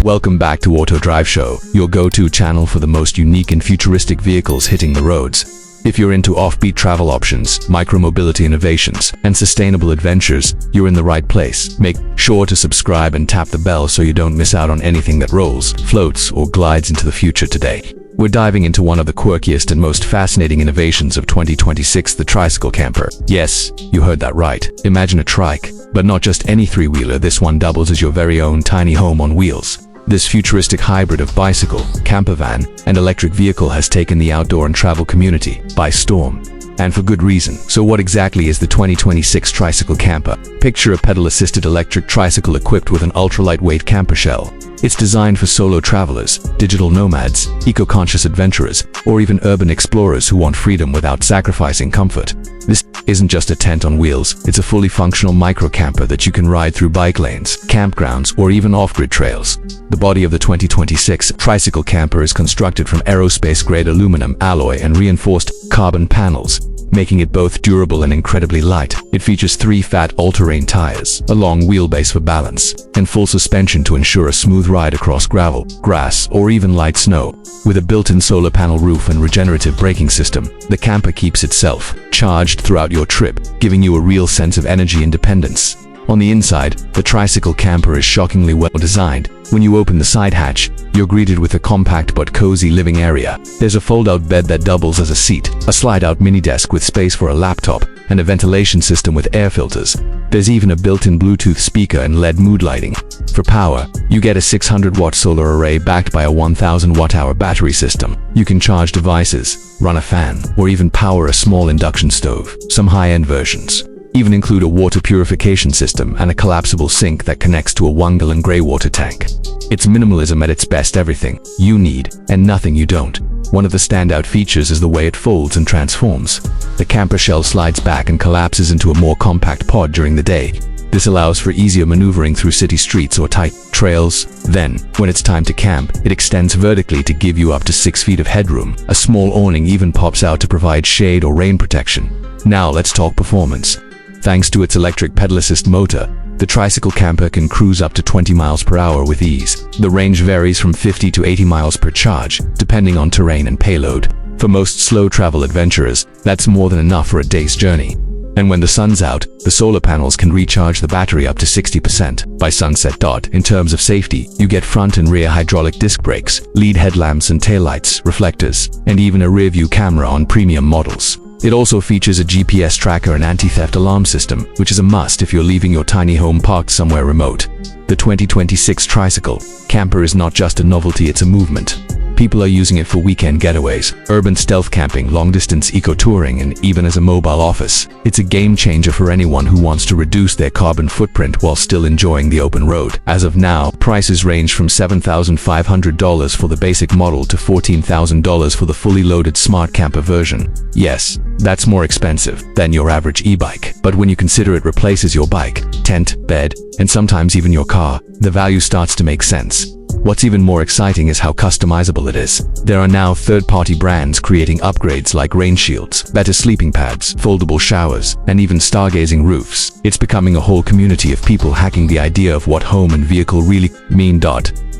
Welcome back to Auto Drive Show, your go-to channel for the most unique and futuristic vehicles hitting the roads. If you're into offbeat travel options, micromobility innovations, and sustainable adventures, you're in the right place. Make sure to subscribe and tap the bell so you don't miss out on anything that rolls, floats, or glides into the future today. We're diving into one of the quirkiest and most fascinating innovations of 2026, the Tricycle Camper. Yes, you heard that right. Imagine a trike, but not just any three-wheeler. This one doubles as your very own tiny home on wheels. This futuristic hybrid of bicycle, camper van, and electric vehicle has taken the outdoor and travel community by storm. And for good reason. So what exactly is the 2026 Tricycle Camper? Picture a pedal-assisted electric tricycle equipped with an ultra-lightweight camper shell. It's designed for solo travelers, digital nomads, eco-conscious adventurers, or even urban explorers who want freedom without sacrificing comfort. This isn't just a tent on wheels, it's a fully functional micro-camper that you can ride through bike lanes, campgrounds, or even off-grid trails. The body of the 2026 Tricycle Camper is constructed from aerospace-grade aluminum alloy and reinforced carbon panels, making it both durable and incredibly light. It features 3 fat all-terrain tires, a long wheelbase for balance, and full suspension to ensure a smooth ride across gravel, grass, or even light snow. With a built-in solar panel roof and regenerative braking system, the camper keeps itself charged throughout your trip, giving you a real sense of energy independence. On the inside, the Tricycle Camper is shockingly well designed. When you open the side hatch, you're greeted with a compact but cozy living area. There's a fold-out bed that doubles as a seat, a slide-out mini desk with space for a laptop, and a ventilation system with air filters. There's even a built-in Bluetooth speaker and LED mood lighting. For power, you get a 600-watt solar array backed by a 1,000 watt-hour battery system. You can charge devices, run a fan, or even power a small induction stove. Some high-end versions even include a water purification system and a collapsible sink that connects to a 1-gallon grey water tank. It's minimalism at its best, everything you need and nothing you don't. One of the standout features is the way it folds and transforms. The camper shell slides back and collapses into a more compact pod during the day. This allows for easier maneuvering through city streets or tight trails. Then, when it's time to camp, it extends vertically to give you up to 6 feet of headroom. A small awning even pops out to provide shade or rain protection. Now let's talk performance. Thanks to its electric pedal assist motor, the Tricycle Camper can cruise up to 20 miles per hour with ease. The range varies from 50 to 80 miles per charge, depending on terrain and payload. For most slow travel adventurers, that's more than enough for a day's journey. And when the sun's out, the solar panels can recharge the battery up to 60% by sunset. In terms of safety, you get front and rear hydraulic disc brakes, LED headlamps and taillights, reflectors, and even a rear-view camera on premium models. It also features a GPS tracker and anti-theft alarm system, which is a must if you're leaving your tiny home parked somewhere remote. The 2026 Tricycle Camper is not just a novelty, it's a movement. People are using it for weekend getaways, urban stealth camping, long-distance eco-touring, and even as a mobile office. It's a game-changer for anyone who wants to reduce their carbon footprint while still enjoying the open road. As of now, prices range from $7,500 for the basic model to $14,000 for the fully loaded smart camper version. Yes, that's more expensive than your average e-bike. But when you consider it replaces your bike, tent, bed, and sometimes even your car, the value starts to make sense. What's even more exciting is how customizable it is. There are now third-party brands creating upgrades like rain shields, better sleeping pads, foldable showers, and even stargazing roofs. It's becoming a whole community of people hacking the idea of what home and vehicle really mean.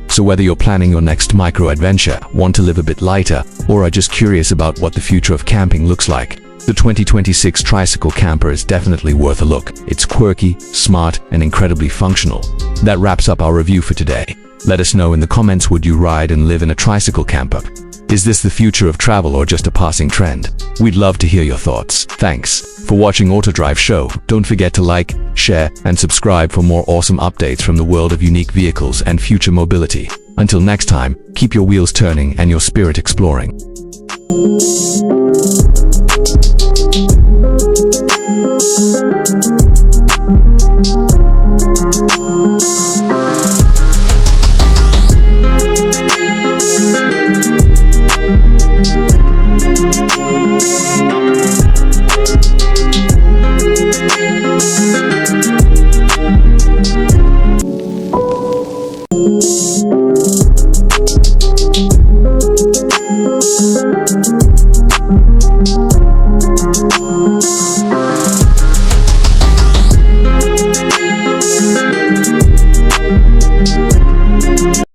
So whether you're planning your next micro-adventure, want to live a bit lighter, or are just curious about what the future of camping looks like, the 2026 Tricycle Camper is definitely worth a look. It's quirky, smart, and incredibly functional. That wraps up our review for today. Let us know in the comments, would you ride and live in a Tricycle Camper? Is this the future of travel or just a passing trend? We'd love to hear your thoughts. Thanks for watching Auto Drive Show. Don't forget to like, share, and subscribe for more awesome updates from the world of unique vehicles and future mobility. Until next time, keep your wheels turning and your spirit exploring.